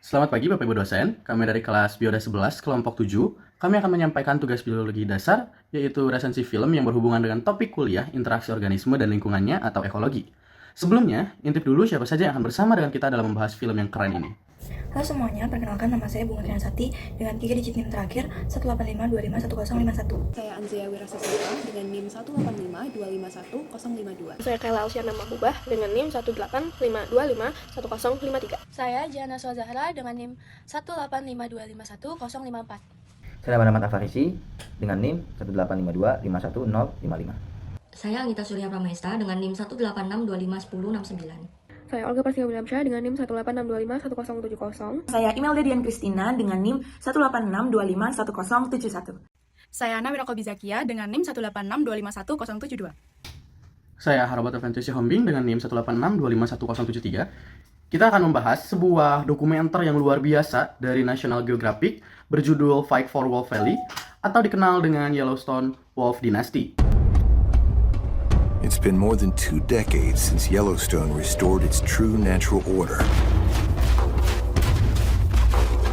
Selamat pagi Bapak Ibu dosen, kami dari kelas Bioda 11, kelompok 7. Kami akan menyampaikan tugas biologi dasar, yaitu resensi film yang berhubungan dengan topik kuliah interaksi organisme dan lingkungannya atau ekologi. Sebelumnya, intip dulu siapa saja yang akan bersama dengan kita dalam membahas film yang keren ini. Halo semuanya, perkenalkan nama saya Bunga Triansati dengan 3 digit NIM terakhir 185251051. Saya Anzea Wirasasmita dengan NIM 185251052. Saya Kayla Alsyana Mahbubah dengan NIM 185251053. Saya Jana Zahra dengan NIM 185251054. Saya Muhammad Afarisi dengan NIM 185251055. Saya Anggita Surya Pramesta dengan NIM 186251069. Saya Olga Prasetya Williamsyah dengan NIM 186251070. Saya Imelda Dian Kristina dengan NIM 186251071. Saya Nawira Kobizakia dengan NIM 186251072. Saya Harabat Adventisi Hombing dengan NIM 186251073. Kita akan membahas sebuah dokumenter yang luar biasa dari National Geographic berjudul Fight for Wolf Valley atau dikenal dengan Yellowstone Wolf Dynasty. It's been more than 2 decades since Yellowstone restored its true natural order.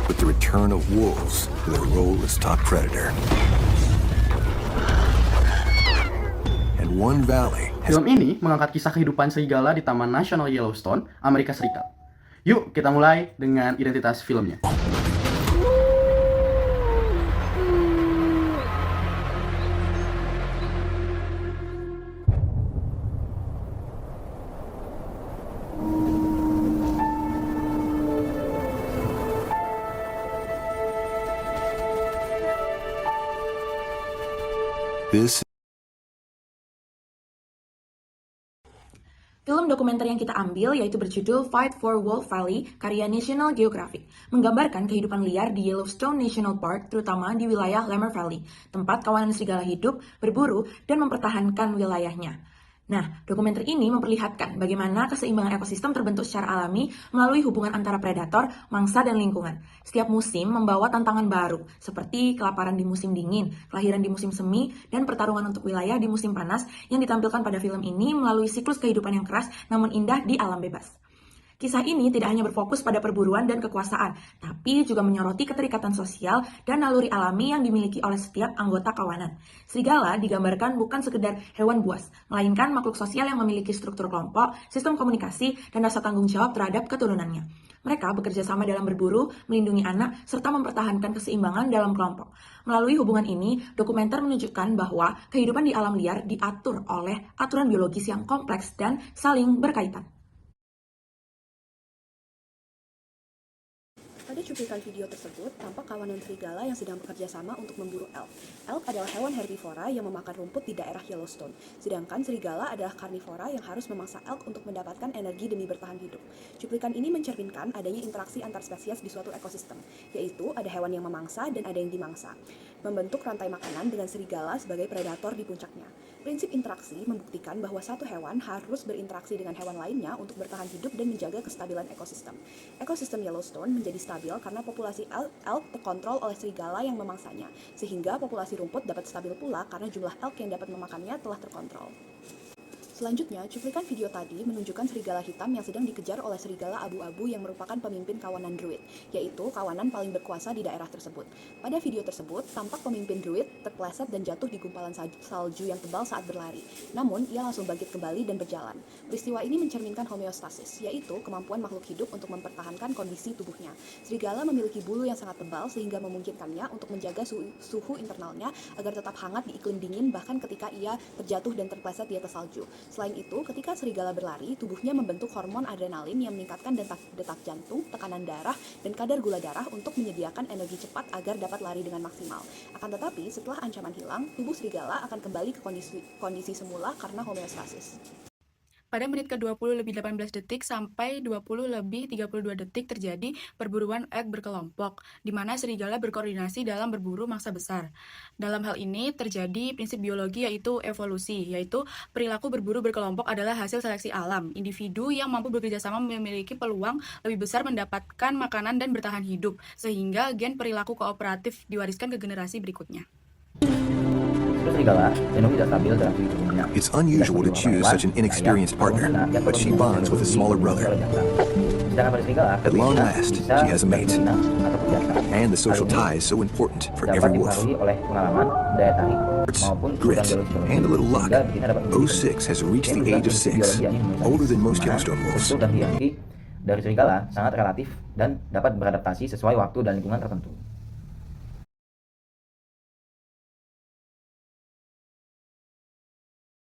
With the return of wolves to their role as top predator. And one valley has... Film ini mengangkat kisah kehidupan serigala di Taman Nasional Yellowstone, Amerika Serikat. Yuk, kita mulai dengan identitas filmnya. This Film dokumenter yang kita ambil yaitu berjudul Fight for Wolf Valley karya National Geographic, menggambarkan kehidupan liar di Yellowstone National Park, terutama di wilayah Lamar Valley, tempat kawanan serigala hidup, berburu, dan mempertahankan wilayahnya. Nah, dokumenter ini memperlihatkan bagaimana keseimbangan ekosistem terbentuk secara alami melalui hubungan antara predator, mangsa, dan lingkungan. Setiap musim membawa tantangan baru, seperti kelaparan di musim dingin, kelahiran di musim semi, dan pertarungan untuk wilayah di musim panas yang ditampilkan pada film ini melalui siklus kehidupan yang keras namun indah di alam bebas. Kisah ini tidak hanya berfokus pada perburuan dan kekuasaan, tapi juga menyoroti keterikatan sosial dan naluri alami yang dimiliki oleh setiap anggota kawanan. Serigala digambarkan bukan sekedar hewan buas, melainkan makhluk sosial yang memiliki struktur kelompok, sistem komunikasi, dan rasa tanggung jawab terhadap keturunannya. Mereka bekerja sama dalam berburu, melindungi anak, serta mempertahankan keseimbangan dalam kelompok. Melalui hubungan ini, dokumenter menunjukkan bahwa kehidupan di alam liar diatur oleh aturan biologis yang kompleks dan saling berkaitan. Pada cuplikan video tersebut, tampak kawanan serigala yang sedang bekerja sama untuk memburu elk. Elk adalah hewan herbivora yang memakan rumput di daerah Yellowstone, sedangkan serigala adalah karnivora yang harus memangsa elk untuk mendapatkan energi demi bertahan hidup. Cuplikan ini mencerminkan adanya interaksi antar spesies di suatu ekosistem, yaitu ada hewan yang memangsa dan ada yang dimangsa, membentuk rantai makanan dengan serigala sebagai predator di puncaknya. Prinsip interaksi membuktikan bahwa satu hewan harus berinteraksi dengan hewan lainnya untuk bertahan hidup dan menjaga kestabilan ekosistem. Ekosistem Yellowstone menjadi stabil karena populasi elk terkontrol oleh serigala yang memangsanya, sehingga populasi rumput dapat stabil pula karena jumlah elk yang dapat memakannya telah terkontrol. Selanjutnya, cuplikan video tadi menunjukkan serigala hitam yang sedang dikejar oleh serigala abu-abu yang merupakan pemimpin kawanan druid, yaitu kawanan paling berkuasa di daerah tersebut. Pada video tersebut, tampak pemimpin druid terpleset dan jatuh di gumpalan salju yang tebal saat berlari. Namun, ia langsung bangkit kembali dan berjalan. Peristiwa ini mencerminkan homeostasis, yaitu kemampuan makhluk hidup untuk mempertahankan kondisi tubuhnya. Serigala memiliki bulu yang sangat tebal sehingga memungkinkannya untuk menjaga suhu internalnya agar tetap hangat di iklim dingin bahkan ketika ia terjatuh dan terpleset di atas salju. Selain itu, ketika serigala berlari, tubuhnya membentuk hormon adrenalin yang meningkatkan detak jantung, tekanan darah, dan kadar gula darah untuk menyediakan energi cepat agar dapat lari dengan maksimal. Akan tetapi, setelah ancaman hilang, tubuh serigala akan kembali ke kondisi semula karena homeostasis. Pada menit ke-20 lebih 18 detik sampai 20 lebih 32 detik terjadi perburuan elk berkelompok, di mana serigala berkoordinasi dalam berburu mangsa besar. Dalam hal ini terjadi prinsip biologi yaitu evolusi, yaitu perilaku berburu berkelompok adalah hasil seleksi alam. Individu yang mampu bekerja sama memiliki peluang lebih besar mendapatkan makanan dan bertahan hidup, sehingga gen perilaku kooperatif diwariskan ke generasi berikutnya. Siklus serigala cenderung tidak stabil dalam suhu tubuhnya. It's unusual to choose such an inexperienced partner, but she bonds with a smaller brother. At long last, she has a mate. And the social tie is so important for every wolf. oleh pengalaman, daya tarik, maupun Grit, and a little luck. 06 has reached the age of 6, older than most Yellowstone wolves. Struktur dan hierarki dari serigala sangat relatif dan dapat beradaptasi sesuai waktu dan lingkungan tertentu.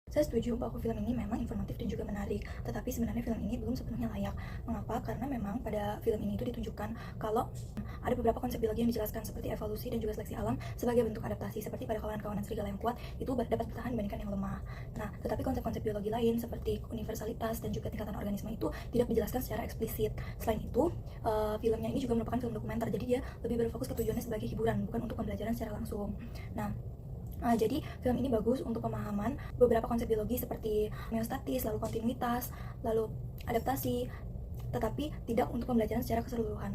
Saya setuju bahwa film ini memang informatif dan juga menarik, tetapi sebenarnya film ini belum sepenuhnya layak. Mengapa? Karena memang pada film ini itu ditunjukkan kalau ada beberapa konsep biologi yang dijelaskan seperti evolusi dan juga seleksi alam sebagai bentuk adaptasi, seperti pada kawanan-kawanan serigala yang kuat itu dapat bertahan dibandingkan yang lemah. Nah, tetapi konsep-konsep biologi lain seperti universalitas dan juga tingkatan organisme itu tidak dijelaskan secara eksplisit. Selain itu, filmnya ini juga merupakan film dokumenter, jadi dia lebih berfokus ke tujuannya sebagai hiburan, bukan untuk pembelajaran secara langsung. Jadi film ini bagus untuk pemahaman beberapa konsep biologi seperti homeostatis, lalu kontinuitas, lalu adaptasi, tetapi tidak untuk pembelajaran secara keseluruhan.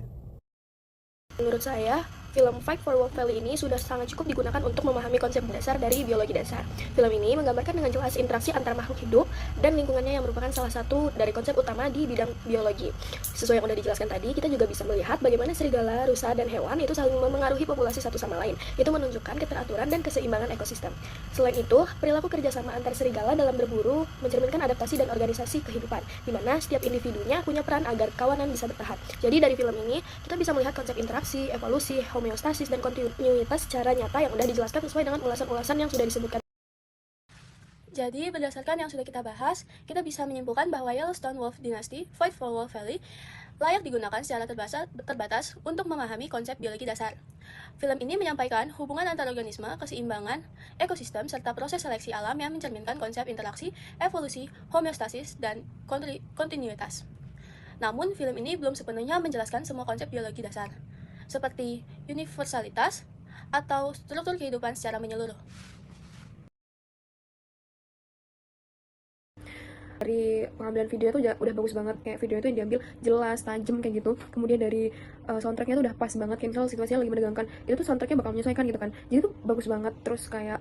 Menurut saya, film Fight for Wolf Valley ini sudah sangat cukup digunakan untuk memahami konsep dasar dari biologi dasar. Film ini menggambarkan dengan jelas interaksi antar makhluk hidup dan lingkungannya yang merupakan salah satu dari konsep utama di bidang biologi. Sesuai yang sudah dijelaskan tadi, kita juga bisa melihat bagaimana serigala, rusa, dan hewan itu saling memengaruhi populasi satu sama lain. Itu menunjukkan keteraturan dan keseimbangan ekosistem. Selain itu, perilaku kerjasama antar serigala dalam berburu mencerminkan adaptasi dan organisasi kehidupan, di mana setiap individunya punya peran agar kawanan bisa bertahan. Jadi dari film ini, kita bisa melihat konsep interaksi, evolusi, homeostasis, dan kontinuitas secara nyata yang sudah dijelaskan sesuai dengan ulasan-ulasan yang sudah disebutkan. Jadi, berdasarkan yang sudah kita bahas, kita bisa menyimpulkan bahwa Yellowstone Wolf Dynasty, Fight for Wolf Valley, layak digunakan secara terbatas untuk memahami konsep biologi dasar. Film ini menyampaikan hubungan antar organisme, keseimbangan, ekosistem, serta proses seleksi alam yang mencerminkan konsep interaksi, evolusi, homeostasis, dan kontinuitas. Namun, film ini belum sepenuhnya menjelaskan semua konsep biologi dasar, seperti universalitas atau struktur kehidupan secara menyeluruh. Dari pengambilan video itu udah bagus banget, kayak video itu yang diambil jelas, tajam kayak gitu. Kemudian dari soundtracknya tuh udah pas banget, kayak misal situasinya lagi menegangkan, itu tuh soundtracknya bakal menyesuaikan gitu kan. Jadi tuh bagus banget, terus kayak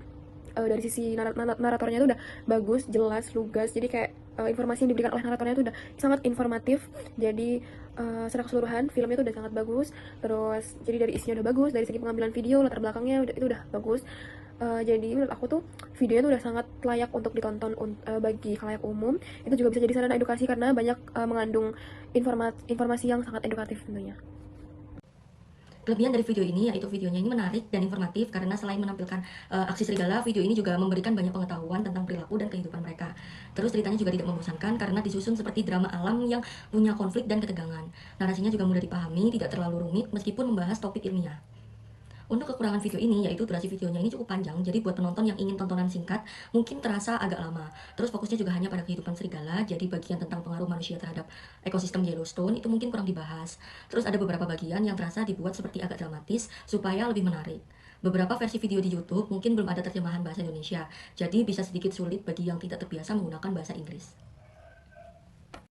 dari sisi naratornya itu udah bagus, jelas, lugas. Jadi kayak informasi yang diberikan oleh naratornya itu udah sangat informatif. Jadi secara keseluruhan filmnya itu udah sangat bagus. Terus jadi dari isinya udah bagus, dari segi pengambilan video, latar belakangnya itu udah bagus. Jadi menurut aku tuh videonya tuh udah sangat layak untuk ditonton bagi khalayak umum. Itu juga bisa jadi sarana edukasi karena banyak mengandung informasi yang sangat edukatif tentunya. Kelebihan dari video ini yaitu videonya ini menarik dan informatif karena selain menampilkan aksi serigala, video ini juga memberikan banyak pengetahuan tentang perilaku dan kehidupan mereka. Terus ceritanya juga tidak membosankan karena disusun seperti drama alam yang punya konflik dan ketegangan. Narasinya juga mudah dipahami, tidak terlalu rumit meskipun membahas topik ilmiah. Untuk kekurangan video ini, yaitu durasi videonya ini cukup panjang, jadi buat penonton yang ingin tontonan singkat, mungkin terasa agak lama. Terus fokusnya juga hanya pada kehidupan serigala, jadi bagian tentang pengaruh manusia terhadap ekosistem Yellowstone itu mungkin kurang dibahas. Terus ada beberapa bagian yang terasa dibuat seperti agak dramatis, supaya lebih menarik. Beberapa versi video di YouTube mungkin belum ada terjemahan bahasa Indonesia, jadi bisa sedikit sulit bagi yang tidak terbiasa menggunakan bahasa Inggris.